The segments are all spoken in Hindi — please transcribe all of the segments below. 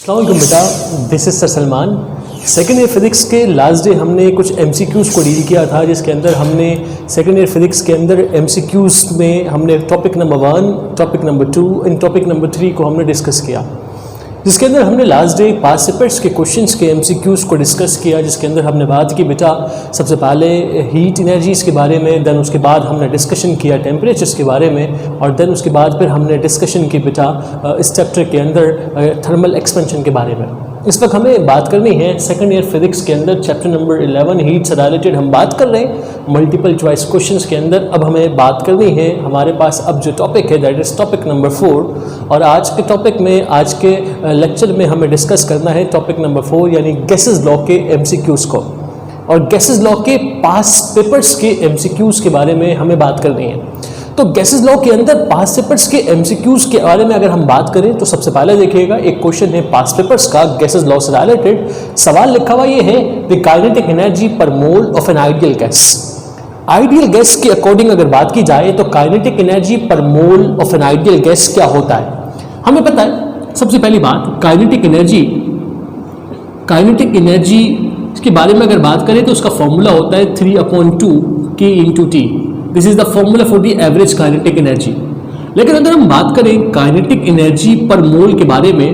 अस्सलाम वालेकुम बेटा, this is sir Salman. Second year physics के लास्ट डे हमने कुछ एमसीक्यूज़ को डील किया था, जिसके अंदर हमने सेकेंड ईयर फिजिक्स के अंदर एमसीक्यूज़ में हमने topic number 1, topic number 2 and topic number 3 को हमने डिस्कस किया, जिसके अंदर हमने लास्ट डे पार्टिसिपेंट्स के क्वेश्चंस के एमसीक्यूज़ को डिस्कस किया, जिसके अंदर हमने बात की बेटा सबसे पहले हीट एनर्जीज़ के बारे में, देन उसके बाद हमने डिस्कशन किया टेम्परेचर्स के बारे में, और देन उसके बाद फिर हमने डिस्कशन की बेटा इस चैप्टर के अंदर थर्मल एक्सपेंशन के बारे में। इस वक्त हमें बात करनी है सेकंड ईयर फिजिक्स के अंदर चैप्टर नंबर 11 हीट से रिलेटेड हम बात कर रहे हैं मल्टीपल चॉइस क्वेश्चंस के अंदर। अब हमें बात करनी है, हमारे पास अब जो टॉपिक है दैट इज़ टॉपिक नंबर 4, और आज के टॉपिक में, आज के लेक्चर में हमें डिस्कस करना है टॉपिक नंबर 4 यानी गैसेस लॉ के एमसीक्यूज़ को, और गैसेस लॉ के पास्ट पेपर्स के एमसीक्यूज़ के बारे में हमें बात करनी है। तो गैसेस लॉ के अंदर पास्ट पेपर्स के एमसीक्यूज़ के बारे में अगर हम बात करें तो सबसे पहले देखिएगा एक क्वेश्चन है पास्ट पेपर्स का गैसेस लॉ से रिलेटेड। सवाल लिखा हुआ ये है, द काइनेटिक एनर्जी पर mole of an ideal gas. Ideal gas के अकॉर्डिंग अगर बात की जाए तो काइनेटिक एनर्जी पर mole of an ideal gas क्या होता है। हमें पता है सबसे पहली बात काइनेटिक एनर्जी के बारे में अगर बात करें तो उसका फॉर्मूला होता है 3/2 K/T। This is the formula for the average kinetic energy. लेकिन अगर हम बात करें काइनेटिक एनर्जी पर मोल के बारे में,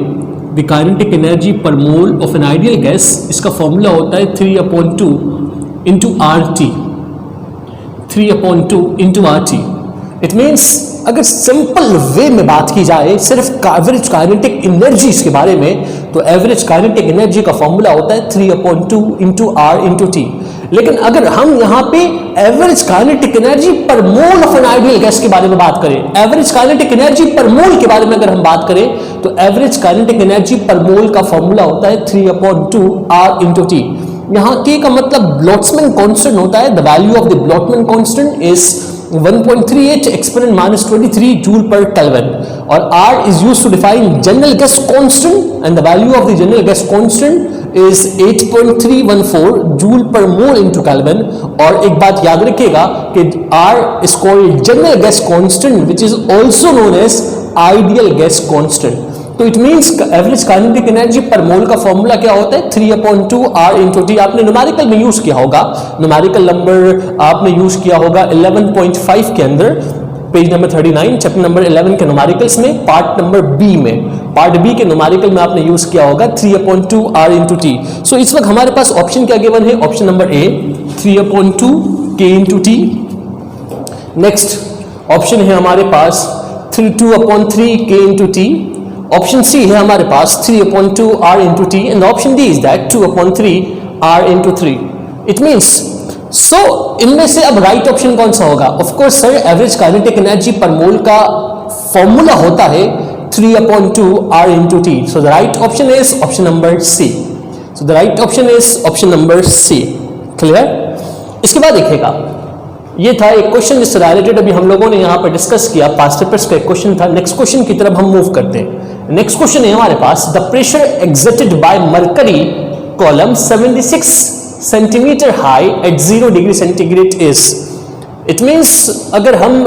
द काइनेटिक एनर्जी पर mole of an ideal gas, इसका फॉर्मूला होता है 3/2 RT। 3/2 RT। इट मीन्स अगर सिंपल वे में बात की जाए सिर्फ एवरेज काइनेटिक एनर्जीज के बारे में, तो एवरेज काइनेटिक एनर्जी का फॉर्मूला होता है 3/2 R/T। लेकिन अगर हम यहाँ पे एवरेज काइनेटिक एनर्जी पर mole of an ideal gas के बारे में बात करें, एवरेज काइनेटिक एनर्जी पर मोल के बारे में अगर हम बात करें, तो एवरेज काइनेटिक एनर्जी पर मोल का फॉर्मूला होता है 3/2 R/T। यहाँ K का मतलब बोल्ट्जमैन कांस्टेंट होता है। The value of the Boltzmann constant is 1.38 exponent minus 23 joule per Kelvin, और R is used to define general gas constant, and the value of the general gas constant is 8.314 joule per mole into Kelvin। और एक बात याद रखिएगा कि R is called general gas constant which is also known as ideal gas constant। तो it means average kinetic energy पर मोल का फॉर्मूला क्या होता है 3/2 R/T। आपने न्यूमेरिकल में यूज किया होगा, न्यूमेरिकल नंबर आपने यूज किया होगा 11.5 के अंदर, पेज नंबर 39 चैप्टर नंबर 11 के न्यूमेरिकल्स में, पार्ट नंबर बी में, पार्ट बी के न्यूमेरिकल में आपने यूज किया होगा 3/2 R/T। सो इस वक्त हमारे पास ऑप्शन क्या गिवन है, option number A 3/2 K/T। Next option है हमारे पास 2/3 K/T। ऑप्शन सी है हमारे पास 3/2 R/T, and option D is that 2/3 R/3। It means इनमें से अब राइट ऑप्शन कौन सा होगा? Of course sir, average kinetic energy पर मोल का फॉर्मूला होता है 3/2 R/T। So the right option is option number C. So the right option is option number C. Clear? इसके बाद देखिएगा, ये था एक क्वेश्चन जिससे रिलेटेड अभी हम लोगों ने यहाँ पर डिस्कस किया, पास्ट पेपर्स का एक क्वेश्चन था। नेक्स्ट क्वेश्चन की तरफ हम मूव करते हैं। नेक्स्ट क्वेश्चन है हमारे पास, the pressure exerted by mercury column 76 centimetre high at 0 degree centigrade is. It means अगर हम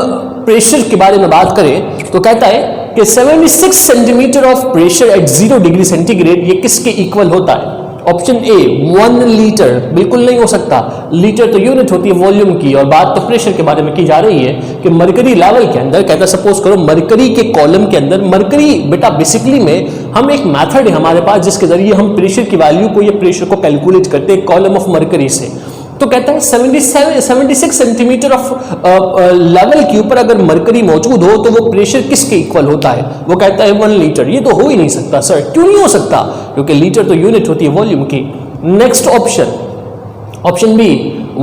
प्रेशर के बारे में बात करें तो कहता है कि 76 centimetre of pressure at 0 degree centigrade ये किसके इक्वल होता है? ऑप्शन ए 1 लीटर, बिल्कुल नहीं हो सकता। लीटर तो यूनिट होती है वॉल्यूम की, और बात तो प्रेशर के बारे में की जा रही है कि मरकरी लेवल के अंदर कहता है, सपोज करो मरकरी के कॉलम के अंदर, मरकरी बेटा बेसिकली में हम एक मेथड है हमारे पास जिसके जरिए हम प्रेशर की वैल्यू को, ये प्रेशर को कैलकुलेट करते हैं कॉलम ऑफ मरकरी से। तो कहता है 76 सेंटीमीटर ऑफ लेवल के ऊपर अगर मरकरी मौजूद हो तो वो प्रेशर किसके इक्वल होता है? वो कहता है 1 लीटर। ये तो हो ही नहीं सकता सर। क्यों नहीं हो सकता? क्योंकि लीटर तो यूनिट होती है वॉल्यूम की। Next option, option B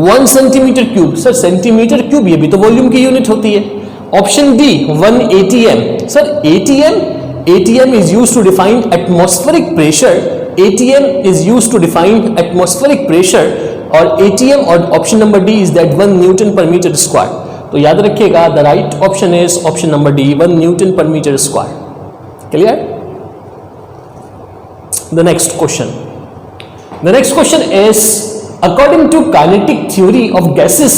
1 centimetre cube. Sir centimetre cube ये भी तो वॉल्यूम की यूनिट होती है। Option D 1 ATM। Sir ATM is used to define atmospheric pressure। ATM is used to define atmospheric pressure, और ATM और option number D is that 1 newton per metre square. तो याद रखिएगा the right option is option number D 1 newton per metre square. Clear? The next question is, according to kinetic theory of gases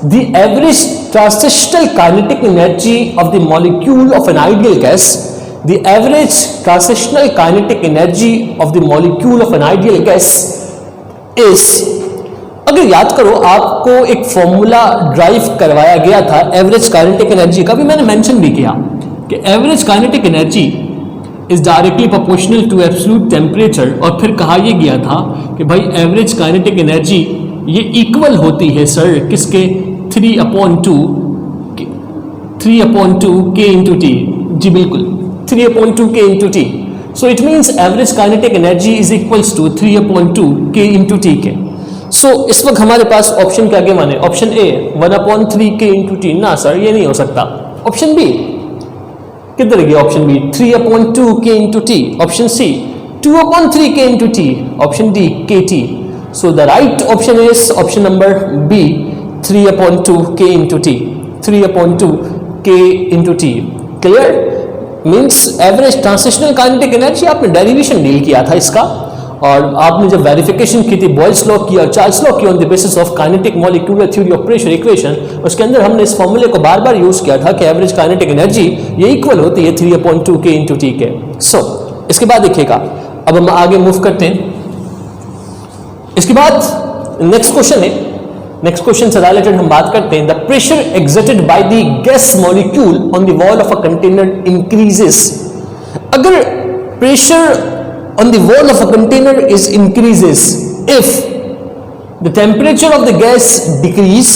the average transitional kinetic energy of the molecule of an ideal gas the average transitional kinetic energy of the molecule of an ideal gas is, अगर याद करो आपको एक फॉर्मूला ड्राइव करवाया गया था एवरेज काइनेटिक एनर्जी का, भी मैंने मेंशन भी किया कि average kinetic energy is directly proportional to absolute temperature, और फिर कहा यह गया था कि भाई एवरेज काइनेटिक एनर्जी ये इक्वल होती है सर किसके, 3/2 K इंटू टी, जी बिल्कुल 3/2 K into T. So it means average kinetic energy is equals to 3/2 K into T के। सो इस वक्त हमारे पास ऑप्शन क्या माने, option A 1/3 K into T, ना सर ये नहीं हो सकता। ऑप्शन बी किधर गया, option B 3/2 K into T, option C 2/3 K into T, option D KT। So the right option is option number B 3/2 K into T, 3/2 K into T. Clear? Means average transitional kinetic energy, आपने डेरिवेशन डील किया था इसका, और आपने जब वेरिफिकेशन की थी बॉयल्स लॉ की और चार्ल्स लॉ की on the basis of kinetic molecular theory of pressure equation, उसके अंदर हमने इस फॉर्मूले को बार बार यूज किया था कि एवरेज काइनेटिक एनर्जी ये इक्वल होती है 3/2 K इंटू टी के। सो इसके बाद देखिएगा, अब हम आगे मूव करते हैं। इसके बाद नेक्स्ट क्वेश्चन है, नेक्स्ट क्वेश्चन से रिलेटेड हम बात करते हैं। The pressure exerted by the gas molecule on the wall of a container increases. अगर pressure on the wall of a container is increases if the temperature of the gas decrease,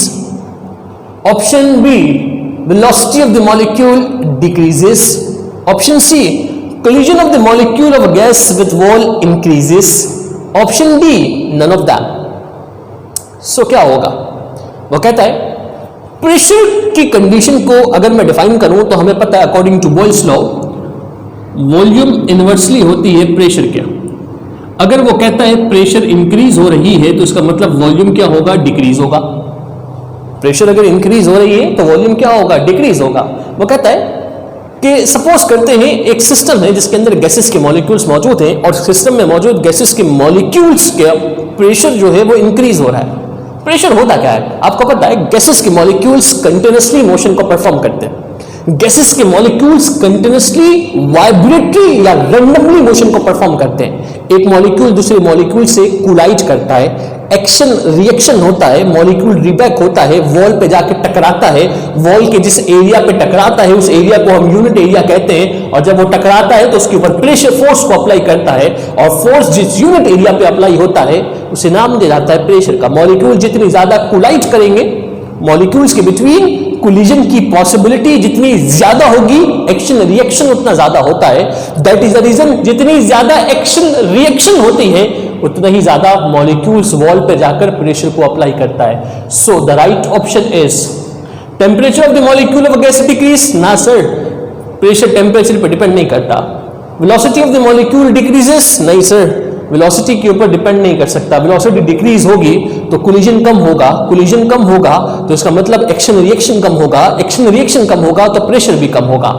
option B velocity of the molecule decreases, option C collision of the molecule of a gas with wall increases, option D none of them। so क्या होगा, वो कहता है प्रेशर की कंडीशन को अगर मैं डिफाइन करूं तो हमें पता है according to Boyle's law volume inversely होती है प्रेशर के। अगर वो कहता है प्रेशर इंक्रीज हो रही है तो इसका मतलब वॉल्यूम क्या होगा, डिक्रीज होगा। प्रेशर अगर इंक्रीज हो रही है तो वॉल्यूम क्या होगा, डिक्रीज होगा। वो कहता है कि सपोज करते हैं एक सिस्टम है जिसके अंदर गैसेस के मॉलिक्यूल्स मौजूद हैं, और सिस्टम में मौजूद गैसेस के मॉलिक्यूल्स के प्रेशर जो है वो इंक्रीज हो रहा है। प्रेशर होता क्या है आपको पता है, गैसेस के मॉलिक्यूल्स कंटिन्यूअसली मोशन को परफॉर्म करते हैं। गैसेस के मॉलिक्यूल्स कंटिन्यूअसली वाइब्रेटरी या रैंडमली मोशन को परफॉर्म करते हैं। एक मॉलिक्यूल दूसरे मॉलिक्यूल से कोलाइड करता है, एक्शन रिएक्शन होता है, मॉलिक्यूल रिबैक होता है, वॉल पे जाके टकराता है, वॉल के जिस एरिया पे टकराता है उस एरिया को हम यूनिट एरिया कहते हैं, और जब वो टकराता है तो उसके ऊपर प्रेशर फोर्स को अप्लाई करता है, और फोर्स जिस यूनिट एरिया पे अप्लाई होता है उसे नाम दिया जाता है प्रेशर का। मॉलिक्यूल जितनी ज्यादा कोलाइड करेंगे, मॉलिक्यूल्स के बिटवीन कोलिजन की पॉसिबिलिटी जितनी ज्यादा होगी, एक्शन रिएक्शन उतना ज्यादा होता है। दैट इज द रीजन जितनी ज्यादा एक्शन रिएक्शन होती है उतना ही ज्यादा मॉलिक्यूल्स वॉल पे जाकर प्रेशर को अप्लाई करता है। So the right option is temperature of the molecule of gas decrease, ना सर प्रेशर टेम्परेचर पर डिपेंड नहीं करता। Velocity of the molecule decreases, नहीं सर वेलोसिटी के ऊपर डिपेंड नहीं कर सकता। वेलोसिटी डिक्रीज होगी तो कोलिजन कम होगा, कोलिजन कम होगा तो इसका मतलब एक्शन रिएक्शन कम होगा, एक्शन रिएक्शन कम होगा तो प्रेशर भी कम होगा।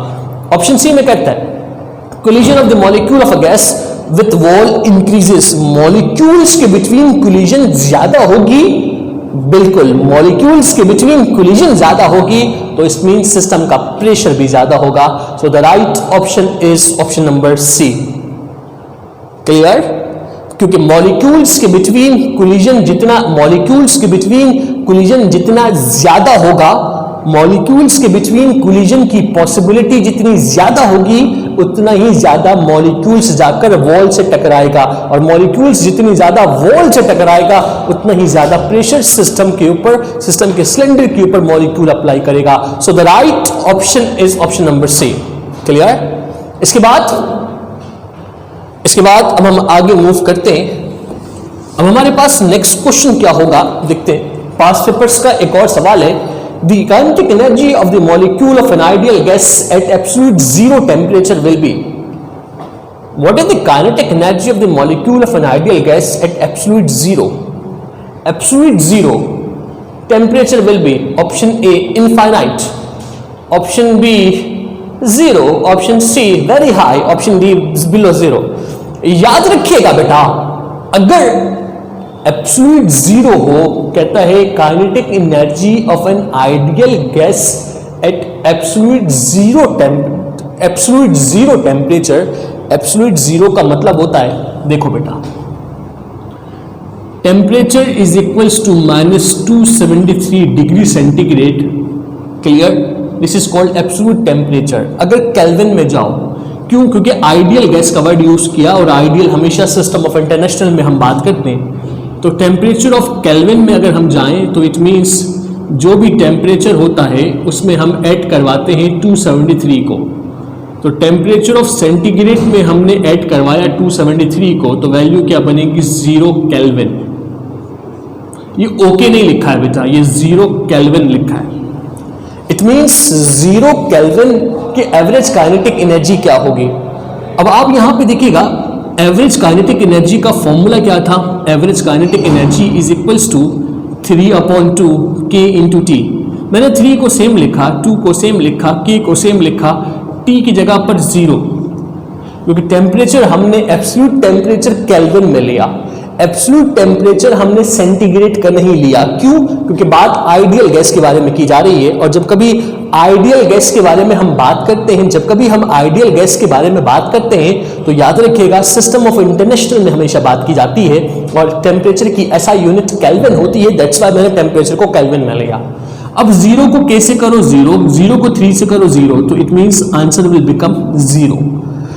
ऑप्शन सी में कहता है collision of the molecule of a gas with wall increases, molecules के बिटवीन कोलिजन ज्यादा होगी, बिल्कुल मॉलिक्यूल्स के बिटवीन कोलिजन ज्यादा होगी तो इस मीन सिस्टम का प्रेशर भी ज्यादा होगा। So the right option is option number C. Clear? क्योंकि मॉलिक्यूल्स के बिटवीन कोलिजन जितना, मॉलिक्यूल्स के बिटवीन कोलिजन जितना ज्यादा होगा, मॉलिक्यूल्स के बिटवीन कोलिजन की पॉसिबिलिटी जितनी ज्यादा होगी उतना ही ज्यादा मॉलिक्यूल्स जाकर वॉल से टकराएगा, और मॉलिक्यूल्स जितनी ज्यादा वॉल से टकराएगा उतना ही ज्यादा प्रेशर सिस्टम के ऊपर, सिस्टम के सिलेंडर के ऊपर मॉलिक्यूल अप्लाई करेगा। So the right option is option number C. Clear? इसके बाद अब हम आगे मूव करते हैं। अब हमारे पास नेक्स्ट क्वेश्चन क्या होगा देखते हैं। पास्ट पेपर्स का एक और सवाल है, the kinetic energy of the molecule of an ideal gas at absolute zero temperature will be. What is the kinetic energy of the molecule of an ideal gas at absolute zero? Absolute zero temperature will be option A infinite, option B zero, option C very high, option D below zero. याद रखिएगा बेटा, अगर एब्सोल्यूट जीरो हो, कहता है kinetic energy of an ideal gas at absolute zero absolute zero temperature, absolute zero का मतलब होता है, देखो बेटा, temperature is equals to -273 degree centigrade, clear, this is called absolute temperature. अगर केल्विन में जाओ, क्यों? क्योंकि आइडियल गैस का वर्ड यूज किया और आइडियल हमेशा सिस्टम ऑफ इंटरनेशनल में हम बात करते हैं, तो टेम्परेचर ऑफ केल्विन में अगर हम जाएं तो इट मीन्स जो भी टेम्परेचर होता है उसमें हम ऐड करवाते हैं 273 को। तो टेम्परेचर ऑफ सेंटीग्रेड में हमने ऐड करवाया 273 को, तो वैल्यू क्या बनेगी? 0 केल्विन। ये ओके नहीं लिखा है बेटा, ये 0 केल्विन लिखा है। इट मीन्स 0 केल्विन की एवरेज काइनेटिक एनर्जी क्या होगी? अब आप यहां पे देखिएगा, एवरेज काइनेटिक एनर्जी का फॉर्मूला क्या था? Average kinetic energy is equals to 3/2 K into T. मैंने 3 को सेम लिखा, 2 को सेम लिखा, K को सेम लिखा, T की जगह पर 0, क्योंकि टेम्परेचर हमने एब्सोल्यूट टेम्परेचर केल्विन में लिया, एब्सोल्यूट टेम्परेचर हमने सेंटीग्रेड का नहीं लिया। क्यों? क्योंकि बात आइडियल गैस के बारे में की जा रही है, और जब कभी आइडियल गैस के बारे में हम बात करते हैं, जब कभी हम आइडियल गैस के बारे में बात करते हैं, तो याद रखिएगा सिस्टम ऑफ इंटरनेशनल में हमेशा बात की जाती है और टेम्परेचर की ऐसा यूनिट केल्विन होती है, दैट्स व्हाई मैंने टेम्परेचर को केल्विन में लिया। अब 0 को कैसे करो? 0 को 3 से करो 0, तो it means answer will become 0,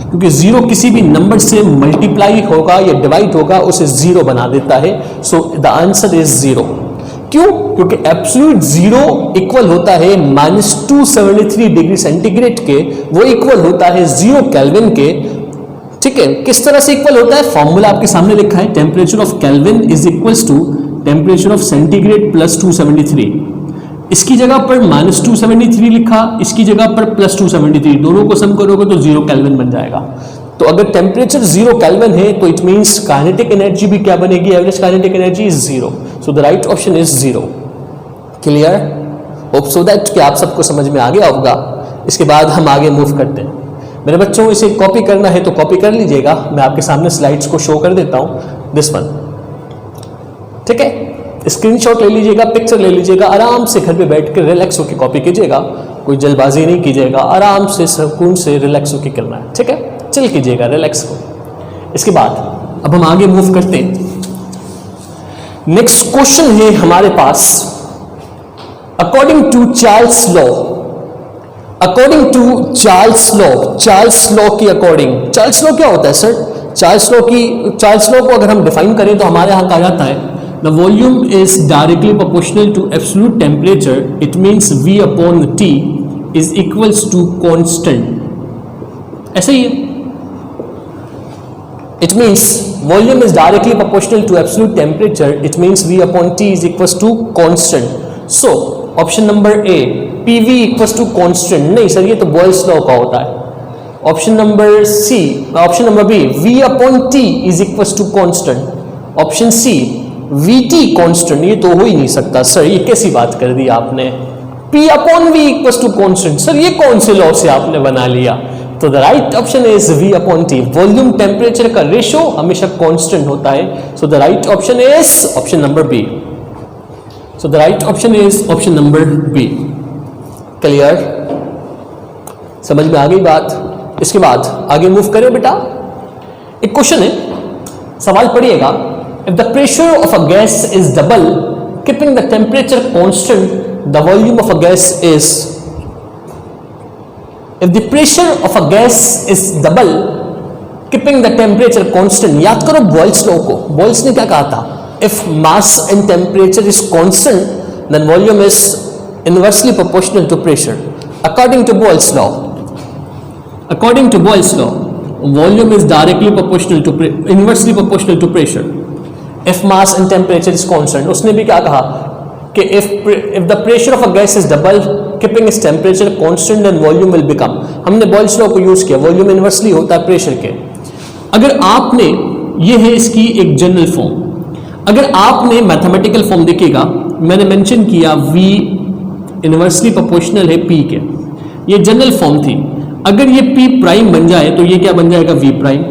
क्योंकि 0 किसी भी नंबर से मल्टीप्लाई होगा या डिवाइड होगा उसे 0 बना देता है। So the answer is 0। क्यों? क्योंकि एब्सोल्यूट 0 इक्वल होता है -273 डिग्री सेंटीग्रेड के, वो इक्वल होता है 0 केल्विन के। ठीक है, किस तरह से इक्वल होता है? फॉर्मूला आपके सामने लिखा है, temperature of kelvin is equals to temperature of centigrade plus 273। इसकी जगह पर -273 लिखा, इसकी जगह पर +273, दोनों को सम करोगे तो 0 केल्विन बन जाएगा। तो अगर टेम्परेचर 0 केल्विन है तो इट मींस काइनेटिक एनर्जी भी क्या बनेगी? Average kinetic energy is 0। So the right option is 0। Clear? Hope so that कि आप सबको समझ में आ गया होगा। इसके बाद हम आगे मूव करते हैं। मेरे बच्चों, इसे कॉपी करना है तो कॉपी कर लीजिएगा, मैं आपके सामने स्लाइड्स को शो कर देता हूं, दिस वन। ठीक है, स्क्रीनशॉट ले लीजिएगा, पिक्चर ले लीजिएगा, आराम से घर पे बैठ कर रिलैक्स होकर कॉपी कीजिएगा, कोई जल्दबाजी नहीं कीजिएगा, आराम से सुकून से रिलैक्स होकर करना है। ठीक है, चिल कीजिएगा, रिलैक्स को। इसके बाद अब हम आगे मूव करते हैं। नेक्स्ट क्वेश्चन है हमारे पास, according to Charles law, according to Charles law की अकॉर्डिंग, चार्ल्स लॉ क्या होता है सर? चार्ल्स लॉ को अगर हम डिफाइन करें तो हमारे यहां कहा जाता है the volume is directly proportional to absolute temperature, it means V upon T is equals to constant। ऐसा ही है, it means volume is directly proportional to absolute temperature, it means V upon T is equals to constant। so option number A, PV equals to constant, नहीं सर ये तो बॉयल्स लॉ का होता है। Option number C, option number B, V upon T is equals to constant। Option C, VT constant, ये तो हो ही नहीं सकता सर, ये कैसी बात कर दी आपने? P upon V equals to constant, sir ये कौन से लॉ से आपने बना लिया? तो the right option is V upon T। Volume temperature का रेशो हमेशा कांस्टेंट होता है। So the right option is option number B। So the right option is option number B। Clear? समझ में आ गई बात? इसके बाद आगे मूव करें बेटा। एक क्वेश्चन है, सवाल पढ़िएगा। If the pressure of a gas is double, keeping the temperature constant, the volume of a gas is. If the pressure of a gas is double, keeping the temperature constant, याद करो बॉयल्स लॉ को। बॉयल्स ने क्या कहा था? If mass and temperature is constant, then volume is inversely proportional to pressure. According to Boyle's law, according to Boyle's law, volume is directly proportional to inversely proportional to pressure. If mass and temperature is constant, उसने भी क्या कहा कि if the pressure of a gas is double, keeping its temperature constant, then volume will become। हमने बॉयल्स लॉ को यूज किया, वॉल्यूम इनवर्सली होता है प्रेशर के। अगर आपने, ये है इसकी एक जनरल फॉर्म, अगर आपने मैथमेटिकल फॉर्म देखिएगा, मैंने मेंशन किया V इनवर्सली प्रोपोर्शनल है P के, ये जनरल फॉर्म थी। अगर ये P प्राइम बन जाए तो ये क्या बन जाएगा? V prime.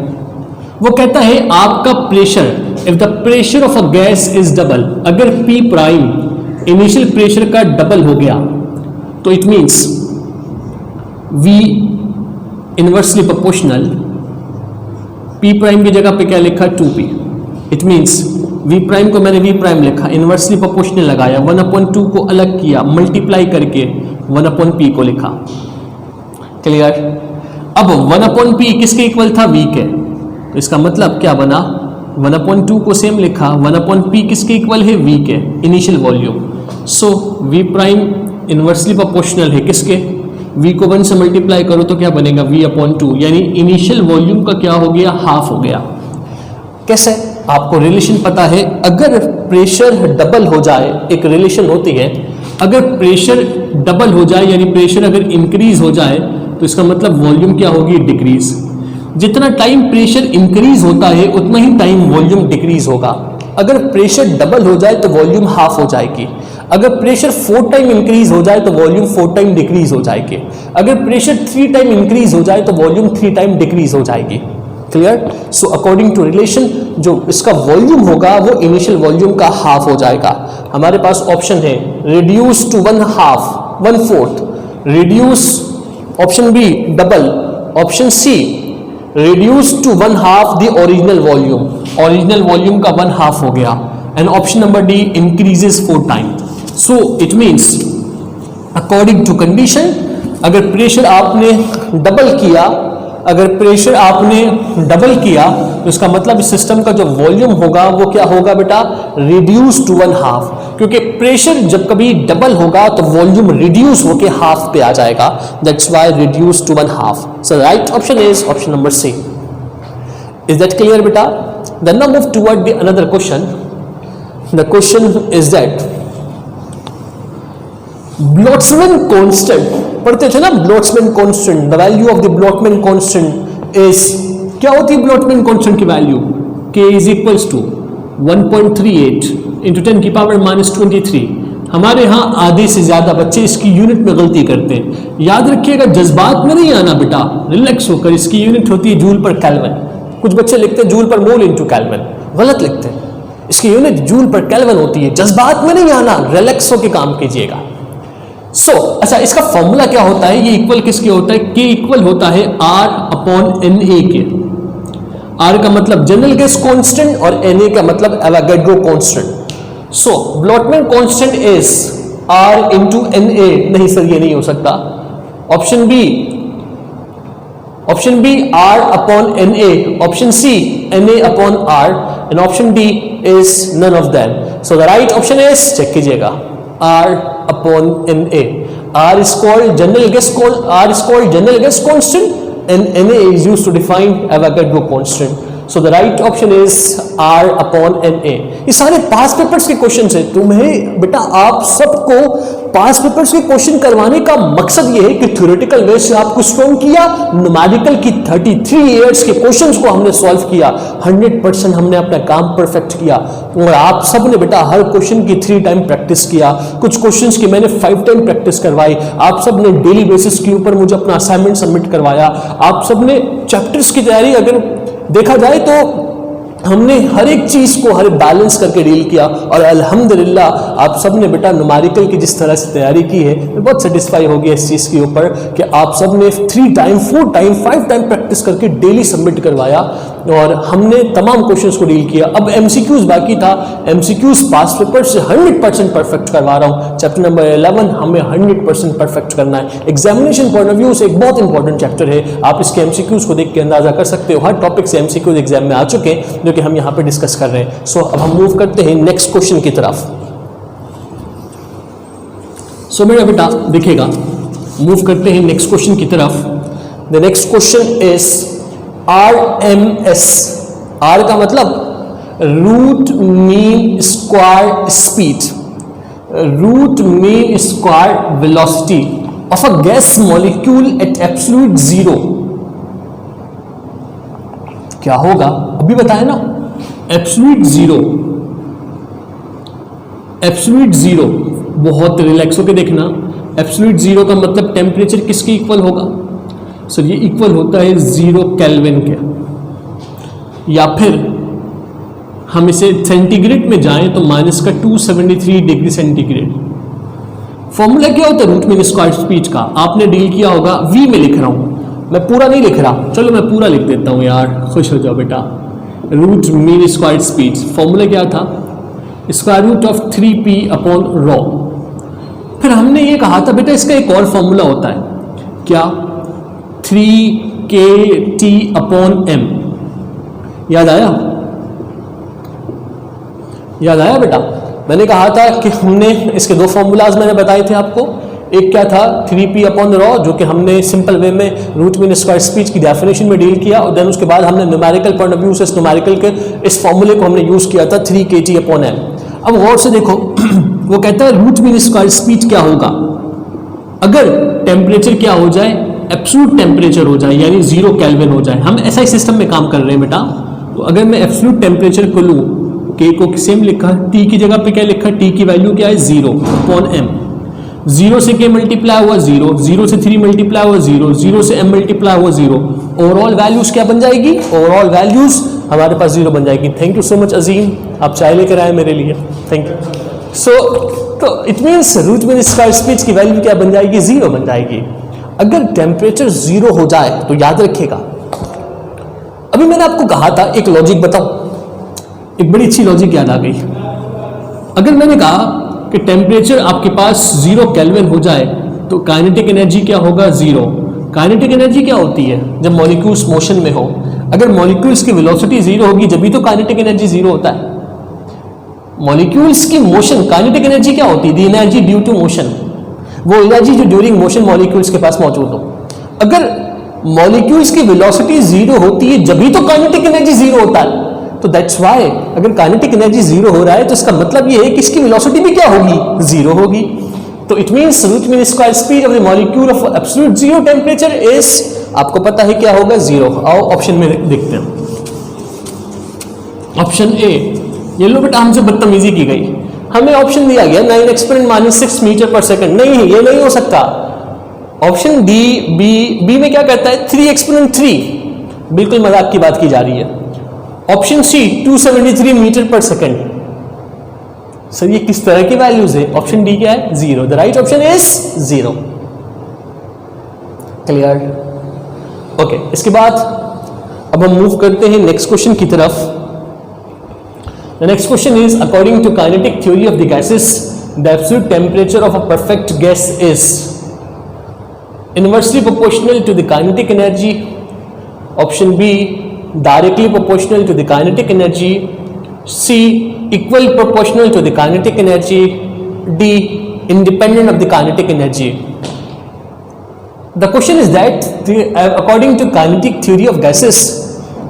वो कहता है आपका pressure, if the pressure of a gas is double, अगर P प्राइम इनिशियल प्रेशर का डबल हो गया तो it means V inversely proportional, P prime की जगह पे क्या लिखा 2p, it means we prime को मैंने वी प्राइम लिखा, इनवर्सली प्रोपोर्शनल लगाया, 1/2 को अलग किया, मल्टीप्लाई करके 1/p को लिखा। क्लियर? अब 1/p किसके इक्वल था? v के, तो इसका मतलब क्या बना, 1/2 को सेम लिखा, 1/p किसके इक्वल है? v के, इनिशियल वॉल्यूम। सो v प्राइम इनवर्सली प्रोपोर्शनल है किसके? v को 1 से मल्टीप्लाई करो तो क्या बनेगा? v/2, यानी इनिशियल वॉल्यूम का क्या हो गया? हाफ हो गया। कैसे? आपको रिलेशन पता है, अगर प्रेशर डबल हो जाए, एक रिलेशन होती है, अगर प्रेशर डबल हो जाए यानी प्रेशर अगर इंक्रीज हो जाए तो इसका मतलब वॉल्यूम क्या होगी? डिक्रीज। जितना टाइम प्रेशर इंक्रीज होता है उतना ही टाइम वॉल्यूम डिक्रीज होगा। अगर प्रेशर डबल हो जाए तो वॉल्यूम हाफ हो जाएगी। अगर प्रेशर 4 टाइम इंक्रीज हो जाए तो वॉल्यूम 4 टाइम डिक्रीज हो जाएगी। अगर प्रेशर 3 टाइम इंक्रीज हो जाए तो वॉल्यूम 3 टाइम डिक्रीज हो जाएगी। Clear? So according to relation जो इसका वॉल्यूम होगा वो इनिशियल वॉल्यूम का हाफ हो जाएगा। हमारे पास ऑप्शन है reduce to 1/4, reduce, option B double, option C reduce to 1/2 the original volume, original volume का 1/2 हो गया, and option number D increases 4 time. So it means according to condition, अगर प्रेशर आपने डबल किया, अगर प्रेशर आपने डबल किया तो इसका मतलब इस सिस्टम का जो वॉल्यूम होगा वो क्या होगा बेटा? रिड्यूस टू 1/2, क्योंकि प्रेशर जब कभी डबल होगा तो वॉल्यूम रिड्यूस होके हाफ पे आ जाएगा, that's why reduce to 1/2। So right option is option number C. Is that clear बेटा? Then now move toward the another question. The question is that Boltzmann constant, पढ़ते थे ना Boltzmann constant, the value of the Boltzmann constant is, क्या होती है बोल्ट्जमैन कांस्टेंट की value? k is equals to 1.38 into 10 की पावर -23। हमारे यहाँ आधे से ज्यादा बच्चे इसकी यूनिट में गलती करते हैं। याद रखिएगा, जज्बात में नहीं आना बेटा, रिलैक्स होकर, इसकी यूनिट होती है जूल पर केल्विन। कुछ बच्चे लिखते हैं जूल पर मोल इंटू केल्विन, गलत लिखते हैं। इसकी यूनिट जूल पर केल्विन होती है। जज्बात में नहीं आना, रिलैक्स होकर काम कीजिएगा। अच्छा, इसका फॉर्मूला क्या होता है? ये इक्वल किसके होता है? के इक्वल होता है R/NA के। R का मतलब जनरल गैस कांस्टेंट और Na का मतलब Avogadro constant. So Boltzmann constant is R into Na। नहीं सर, ये नहीं हो सकता। Option B R/Na, option C Na/R, and option D is none of them. So the right option is, check कीजिएगा, R/Na. R is called general gas constant and Na is used to define Avogadro constant. So the right option is R/Na. ये सारे पास पेपर्स के क्वेश्चन है। तुम्हें बेटा, आप सबको पास पेपर्स के क्वेश्चन करवाने का मकसद ये है कि थ्योरेटिकल वे से आपको स्ट्रॉन्ग किया, न्यूमेरिकल की 33 इयर्स के क्वेश्चंस को हमने सॉल्व किया, 100% हमने अपना काम परफेक्ट किया। और आप सब ने बेटा हर क्वेश्चन की 3 टाइम प्रैक्टिस किया, कुछ क्वेश्चंस की मैंने 5 टाइम प्रैक्टिस करवाई। आप सब ने डेली बेसिस के ऊपर मुझे अपना असाइनमेंट सबमिट करवाया। आप सब ने चैप्टर्स की तैयारी, अगर देखा जाए तो हमने हर एक चीज को हर बैलेंस करके डील किया, और अल्हम्दुलिल्लाह आप सब ने बेटा न्यूमेरिकल की जिस तरह से तैयारी की है, मैं बहुत सेटिस्फाई हो गया इस चीज के ऊपर कि आप सब ने 3 टाइम 4 टाइम 5 टाइम प्रैक्टिस करके डेली सबमिट करवाया, और हमने तमाम क्वेश्चंस को डील किया। अब एमसीक्यूज बाकी था, एमसीक्यूज पास पेपर से 100% परफेक्ट करवा रहा हूँ। चैप्टर नंबर 11 हमें 100% परफेक्ट करना है। एग्जामिनेशन पॉइंट ऑफ व्यू से एक बहुत इंपॉर्टेंट चैप्टर है। आप इसके एमसीक्यूज को देख के अंदाजा कर सकते हो, हर टॉपिक से एमसीक्यूज एग्जाम में आ चुके हैं जो कि हम यहाँ पे डिस्कस कर रहे हैं। सो अब हम मूव करते हैं नेक्स्ट क्वेश्चन की तरफ। सो मेरा बेटा देखिएगा, मूव करते हैं नेक्स्ट क्वेश्चन की तरफ। The next question is RMS। R का मतलब root mean square speed, root mean square velocity of a gas molecule at absolute zero. क्या होगा अभी बताया ना, एब्सोल्यूट जीरो, एब्सोल्यूट जीरो। बहुत रिलैक्स होकर देखना, एब्सोल्यूट जीरो का मतलब टेम्परेचर किसके इक्वल होगा? सर ये इक्वल होता है 0 केल्विन के, या फिर हम इसे सेंटीग्रेड में जाएं तो -273 डिग्री सेंटीग्रेड। फॉर्मूला क्या होता है रूट मीन स्क्वायर स्पीड का? आपने डील किया होगा, V में लिख रहा हूं, मैं पूरा नहीं लिख रहा, चलो मैं पूरा लिख देता हूँ यार, खुश हो जाओ बेटा। Root mean squared speed, formula क्या था, square root of 3p upon rho. फिर हमने ये कहा था बेटा इसका एक और फॉर्मूला होता है, क्या, 3kt अपॉन m। याद आया, याद आया बेटा? मैंने कहा था कि हमने इसके दो फॉर्मूलाज मैंने बताए थे आपको, एक क्या था 3p अपॉन रॉ, जो कि हमने सिंपल वे में रूट मीन स्क्वायर स्पीड की डेफिनेशन में डील किया, और देन उसके बाद हमने न्यूमेरिकल पॉइंट ऑफ व्यू से इस न्यूमेरिकल के इस फॉर्मूले को हमने यूज किया था 3kt अपॉन m। अब गौर से देखो वो कहता है रूट मीन स्क्वायर स्पीड क्या होगा अगर टेम्परेचर क्या हो जाए, एब्सोल्यूट टेम्परेचर हो जाए, यानी 0 केल्विन हो जाए। हम ऐसा ही सिस्टम में काम कर रहे हैं बेटा। तो अगर मैं एब्सोल्यूट टेम्परेचर को लूँ, के को सेम लिखा, टी की जगह पे क्या लिखा, टी की वैल्यू क्या है 0 अपॉन m। 0 से k मल्टीप्लाई हुआ 0, 0 से 3 मल्टीप्लाई हुआ 0, 0 से m मल्टीप्लाई हुआ 0। ओवरऑल वैल्यूज क्या बन जाएगी, ओवरऑल वैल्यूज हमारे पास 0 बन जाएगी। थैंक यू सो मच अजीम, आप चाय लेकर आए मेरे लिए, थैंक यू। सो तो it means root mean square speed की वैल्यू क्या बन जाएगी, 0 बन जाएगी। अगर टेम्परेचर 0 हो जाए तो याद रखिएगा, अभी मैंने आपको कहा था एक लॉजिक बताओ, एक बड़ी अच्छी लॉजिक याद आ गई। अगर मैंने कहा कि टेम्परेचर आपके पास 0 केल्विन हो जाए तो काइनेटिक एनर्जी क्या होगा, 0। काइनेटिक एनर्जी क्या होती है, जब मॉलिक्यूल्स मोशन में हो। अगर मॉलिक्यूल्स की वेलोसिटी 0 होगी जब भी तो काइनेटिक एनर्जी 0 होता है। मॉलिक्यूल्स की मोशन, काइनेटिक एनर्जी क्या होती है, the energy due to motion, वो एनर्जी जो ड्यूरिंग मोशन मॉलिक्यूल्स के पास मौजूद हो। अगर मॉलिक्यूल्स की वेलोसिटी 0 होती है जब भी तो काइनेटिक एनर्जी 0 होता है। तो दैट्स व्हाई अगर काइनेटिक एनर्जी 0 हो रहा है तो इसका मतलब ये है कि इसकी वेलोसिटी भी क्या होगी, 0 होगी। तो it means root mean square speed of the molecule of absolute 0 temperature is, आपको पता है क्या होगा, 0। आओ ऑप्शन में देखते हैं। ऑप्शन ए, ये लो बेटा हमसे बदतमीजी की गई, हमें ऑप्शन दिया गया 9 एक्सपोनेंट -6 मीटर पर सेकंड, नहीं है, ये नहीं हो सकता। ऑप्शन डी, बी में क्या कहता है 3 एक्सपोनेंट 3, बिल्कुल मजाक की बात की जा रही है। ऑप्शन सी 273 मीटर पर सेकंड, सर ये किस तरह की वैल्यूज है, ऑप्शन डी क्या है, 0। The right option is 0। Clear, okay. इसके बाद अब हम मूव करते हैं नेक्स्ट क्वेश्चन की तरफ। The next question is, according to kinetic theory of the gases, the absolute temperature of a perfect gas is inversely proportional to the kinetic energy. Option B, directly proportional to the kinetic energy. C, equal proportional to the kinetic energy. D, independent of the kinetic energy. The question is that, according to kinetic theory of gases,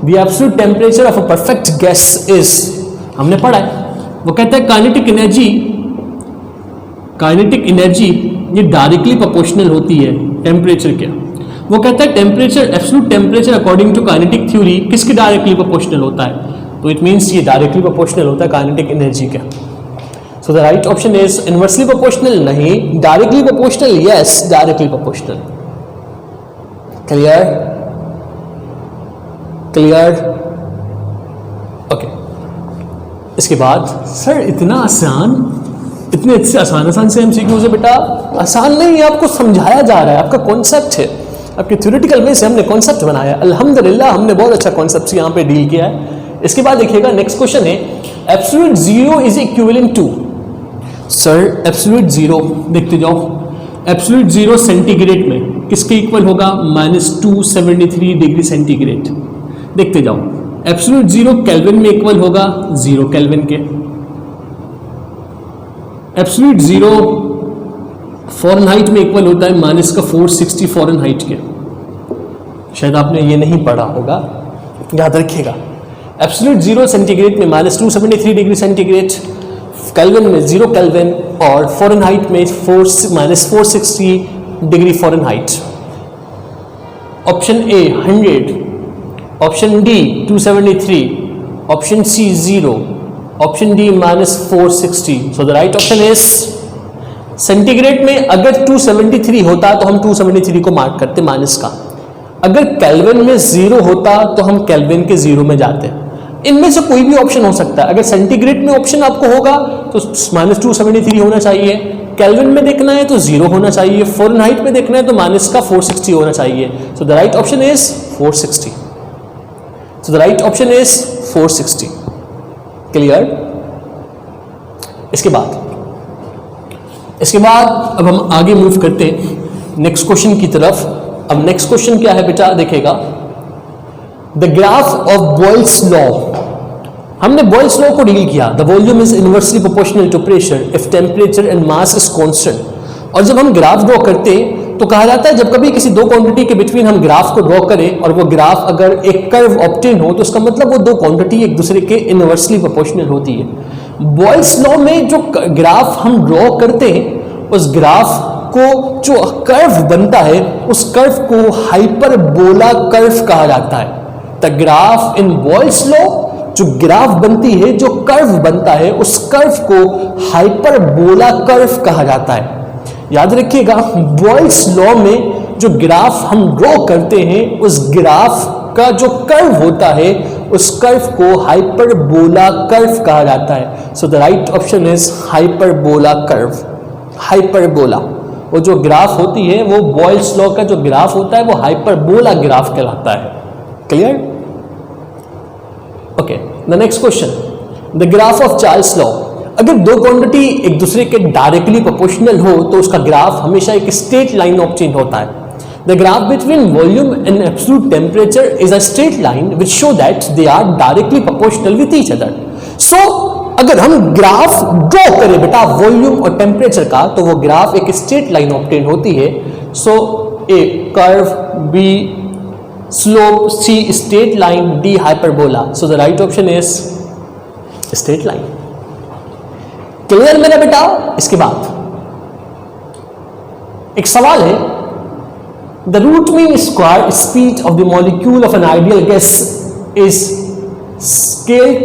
the absolute temperature of a perfect gas is, हमने पढ़ा है, वो कहता है काइनेटिक एनर्जी ये डायरेक्टली प्रोपोर्शनल होती है टेम्परेचर के। वो कहता है temperature, absolute temperature according to kinetic theory किसके डायरेक्टली प्रोपोर्शनल होता है, तो इट मींस ये डायरेक्टली प्रोपोर्शनल होता है काइनेटिक एनर्जी का। So the right option is inversely proportional नहीं, directly proportional, yes directly proportional. Clear, clear, okay. इसके बाद सर इतना आसान, इतने अच्छे आसान से एमसीक्यूज है बेटा, आसान नहीं है, आपको समझाया जा रहा है, आपका कॉन्सेप्ट है, आपके थ्योरेटिकल में से हमने कॉन्सेप्ट बनाया है। अल्हम्दुलिल्लाह हमने बहुत अच्छा कॉन्सेप्ट यहाँ पे डील किया है। इसके बाद देखिएगा नेक्स्ट क्वेश्चन है, absolute 0 is equivalent to, sir absolute 0 देखते जाओ, एब्सोल्यूट 0 सेंटीग्रेड में किसके इक्वल होगा, -273 डिग्री सेंटीग्रेड। देखते जाओ, एब्सोल्यूट 0 केल्विन में इक्वल होगा 0 केल्विन के। एब्सोल्यूट 0 फॉरेनहाइट में इक्वल होता है -460 फॉरेनहाइट के। शायद आपने ये नहीं पढ़ा होगा, याद रखिएगा। एब्सोल्यूट 0 सेंटीग्रेड में -273 डिग्री सेंटीग्रेड, केल्विन में 0 केल्विन, और फॉरेनहाइट में -460 degree Fahrenheit. Option A 100, option D 273, option C 0, option D -460। So the right option is, centigrade में अगर 273 होता तो हम 273 को मार्क करते माइनस का, अगर केल्विन में 0 होता तो हम केल्विन के 0 में जाते। इनमें से कोई भी ऑप्शन हो सकता है। अगर सेंटीग्रेड में ऑप्शन आपको होगा तो -273 होना चाहिए, केल्विन में देखना है तो 0 होना चाहिए, फ़ारेनहाइट में देखना है तो माइनस का 460 होना चाहिए। सो the right option is 460। So the right option is 460। Clear? इसके बाद अब हम आगे मूव करते हैं नेक्स्ट क्वेश्चन की तरफ। अब नेक्स्ट क्वेश्चन क्या है बेटा, देखेगा the graph of Boyle's law. हमने बॉयल्स लॉ को डील किया। The volume is inversely proportional to pressure if temperature and mass is constant. और जब हम ग्राफ ड्रॉ करते हैं तो कहा जाता है जब कभी किसी दो क्वांटिटी के बिटवीन हम ग्राफ को ड्रॉ करें और वो ग्राफ अगर एक कर्व ऑब्टेन हो तो उसका मतलब वो दो क्वांटिटी एक दूसरे के इनवर्सली प्रोपोर्शनल होती है। बॉयल्स लॉ में जो ग्राफ हम ड्रॉ करते हैं उस ग्राफ को जो कर्व बनता है उस कर्व को हाइपरबोला कर्व कहा जाता है। The graph in Boyle's law, जो ग्राफ बनती है, जो कर्व बनता है, उस कर्व को हाइपरबोला कर्व कहा जाता है। याद रखिएगा बॉयल्स लॉ में जो ग्राफ हम ड्रॉ करते हैं उस ग्राफ का जो कर्व होता है उस कर्व को हाइपरबोला कर्व कहा जाता है। So the right option is hyperbola curve. Hyperbola, वो जो ग्राफ होती है वो बॉयल्स लॉ का जो ग्राफ होता है वो हाइपरबोला ग्राफ कहलाता है। Clear? Okay, the next question, the graph of Charles law. अगर दो क्वांटिटी एक दूसरे के डायरेक्टली प्रोपोर्शनल हो तो उसका ग्राफ हमेशा एक स्ट्रेट लाइन ऑब्टेन होता है। The graph between volume and absolute temperature is a straight line which show that they are directly proportional with each other. So अगर हम ग्राफ ड्रॉ करें बेटा वॉल्यूम और टेम्परेचर का तो वो ग्राफ एक स्ट्रेट लाइन ऑब्टेन होती है। So A curve, B slope, C straight line, D hyperbola. So the right option is straight line. Clear मेरा बेटा? इसके बाद एक सवाल है, the root mean square speed of the molecule of an ideal gas is sealed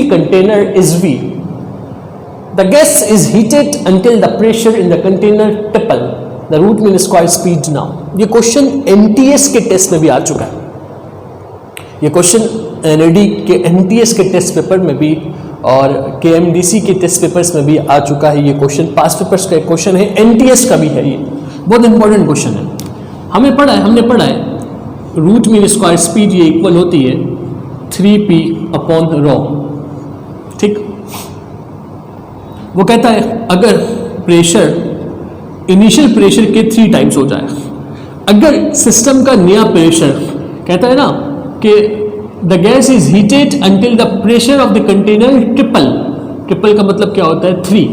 container is V. The gas is heated until the pressure in the container triple. The root mean square speed now. ये क्वेश्चन NTS के टेस्ट में भी आ चुका है। ये क्वेश्चन NAD के NTS के टेस्ट पेपर में भी और KMDC के टेस्ट पेपर्स में भी आ चुका है। ये क्वेश्चन पास पेपर्स का एक क्वेश्चन है, NTS का भी है। ये बहुत इंपॉर्टेंट क्वेश्चन है। हमने पढ़ा है रूट मीन स्क्वायर स्पीड ये इक्वल होती है 3p अपॉन रॉ। ठीक, वो कहता है अगर प्रेशर इनिशियल प्रेशर के 3 टाइम्स हो जाए, अगर सिस्टम का नया प्रेशर कहता है ना कि the gas is heated until the pressure of the container triple. Triple का मतलब क्या होता है? 3।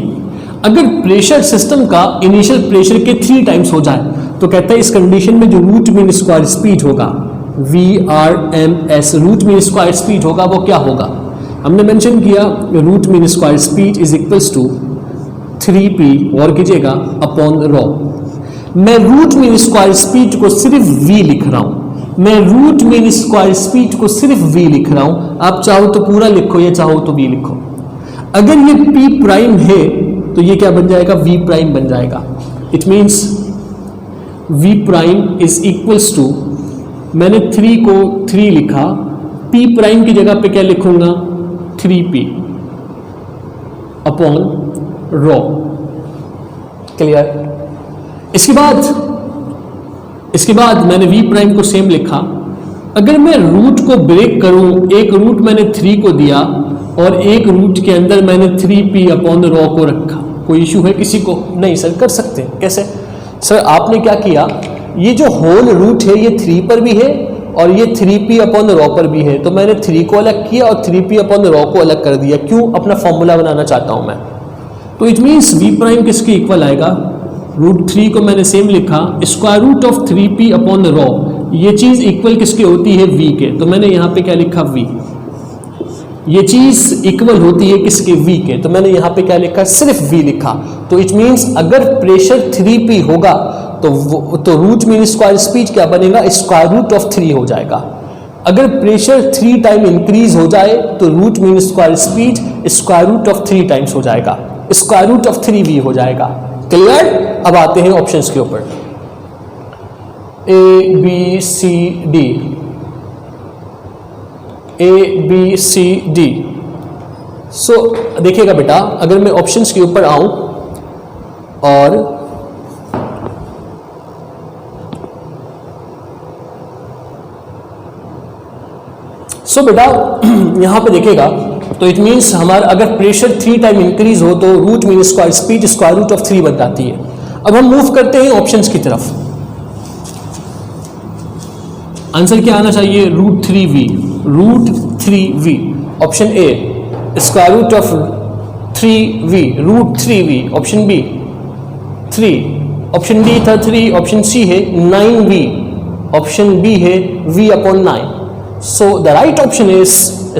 अगर प्रेशर सिस्टम का इनिशियल प्रेशर के 3 टाइम्स हो जाए तो कहता है इस कंडीशन में जो रूट मीन स्क्वायर स्पीड होगा VRMS, root mean square speed होगा, वो क्या होगा? हमने मेंशन किया root mean square speed is equals to 3p और कीजिएगा अपॉन रॉ। मैं रूट मीन स्क्वायर स्पीड को सिर्फ v लिख रहा हूं। मैं रूट मीन स्क्वायर स्पीड को सिर्फ v लिख रहा हूं। आप चाहो तो पूरा लिखो या चाहो तो v लिखो। अगर ये p प्राइम है तो ये क्या बन जाएगा? v प्राइम बन जाएगा। It means v prime is equals to, मैंने 3 को 3 लिखा, p प्राइम की जगह पे क्या लिखूंगा? 3p upon raw. क्लियर? इसके बाद मैंने v प्राइम को सेम लिखा। अगर मैं रूट को ब्रेक करूं, एक रूट मैंने 3 को दिया और एक रूट के अंदर मैंने 3p अपॉन रॉ को रखा, कोई इशू है किसी को? नहीं सर, कर सकते हैं। कैसे सर? आपने क्या किया, ये जो होल रूट है ये 3 पर भी है और ये 3p अपॉन रॉ पर भी है, तो मैंने 3 को अलग किया और 3p अपॉन रॉ को अलग कर दिया। क्यों? अपना फॉर्मूला बनाना चाहता हूं मैं। तो इट मीन्स v प्राइम किसके इक्वल आएगा? रूट 3 को मैंने सेम लिखा, square root of 3p upon rho, ये चीज इक्वल किसके होती है? v के। तो मैंने यहाँ पे क्या लिखा? v। ये चीज इक्वल होती है किसके? v के। तो मैंने यहाँ पे क्या लिखा? सिर्फ v लिखा। तो इट मीन्स अगर प्रेशर 3p होगा तो रूट मीन स्क्वायर स्पीड क्या बनेगा? स्क्वायर रूट ऑफ 3 हो जाएगा। अगर प्रेशर 3 टाइम इंक्रीज हो जाए तो root mean square speed square root of 3 times हो जाएगा, स्क्वायर रूट ऑफ 3v हो जाएगा। क्लियर? अब आते हैं ऑप्शंस के ऊपर। A B C D। सो देखिएगा बेटा, अगर मैं ऑप्शंस के ऊपर आऊं और सो बेटा यहाँ पे देखेगा तो इट मीन्स हमारा अगर प्रेशर 3 टाइम इंक्रीज हो तो root mean square speed square root of 3 बन जाती है। अब हम मूव करते हैं ऑप्शंस की तरफ। आंसर क्या आना चाहिए? Root 3v, root 3v। Option A square root of 3v, root 3v। Option B 3, option D था 3, ऑप्शन सी है 9v, ऑप्शन बी है v/9। So the right option is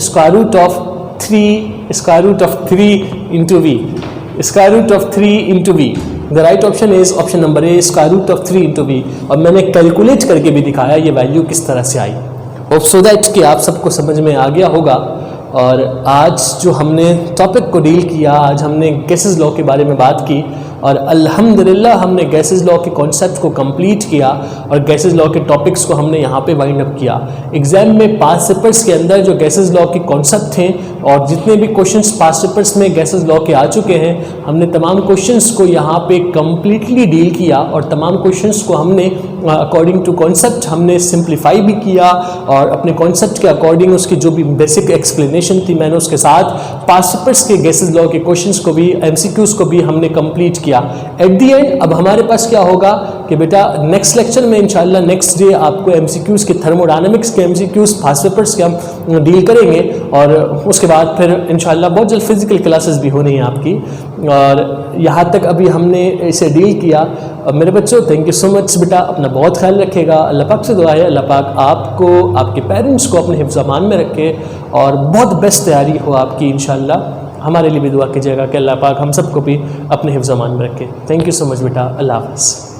square root of 3 into v, square root of 3 into v। The right option is option number A, square root of 3 into v। और मैंने कैलकुलेट करके भी दिखाया ये वैल्यू किस तरह से आई। होप सो दैट कि आप सबको समझ में आ गया होगा। और आज जो हमने टॉपिक को डील किया, आज हमने गैसेस लॉ के बारे में बात की और अल्हम्दुलिल्लाह हमने गैसेस लॉ के कॉन्सेप्ट को कंप्लीट किया और गैसेस लॉ के टॉपिक्स को हमने यहाँ पे वाइंड अप किया। एग्जाम में पास्ट पेपर्स के अंदर जो गैसेस लॉ के कॉन्सेप्ट थे और जितने भी क्वेश्चंस पास्ट पेपर्स में गैसेस लॉ के आ चुके हैं, हमने तमाम क्वेश्चंस को यहाँ पे कम्प्लीटली डील किया और तमाम क्वेश्चंस को हमने अकॉर्डिंग टू कॉन्सेप्ट हमने सिंप्लीफाई भी किया और अपने कॉन्सेप्ट के अकॉर्डिंग उसकी जो भी बेसिक एक्सप्लेनेशन थी मैंने उसके साथ पास्ट पेपर्स के गैसेस लॉ के क्वेश्चंस को भी MCQs को भी हमने कंप्लीट किया। एट दी एंड अब हमारे पास क्या होगा कि बेटा नेक्स्ट लेक्चर में इंशाल्लाह नेक्स्ट डे आपको MCQs के थर्मोडायनामिक्स के MCQs पास्ट पेपर्स के हम डील करेंगे और उसके बाद फिर इंशाल्लाह बहुत जल्द फिजिकल क्लासेस भी होनी है आपकी। और यहाँ तक अभी हमने इसे डील किया। मेरे बच्चों थैंक यू सो मच बेटा, अपना बहुत ख्याल रखेगा। अल्लाह पाक से दुआ है अल्लाह पाक आपको आपके पेरेंट्स को अपने हिफ्ज़ अमान में रखे और बहुत बेस्ट तैयारी हो आपकी इंशाल्लाह। हमारे लिए भी दुआ कीजिएगा कि अल्लाह पाक हम सबको भी अपने हिफ्ज़ अमान में रखे। थैंक यू सो मच बेटा, अल्लाह हाफ़िज़।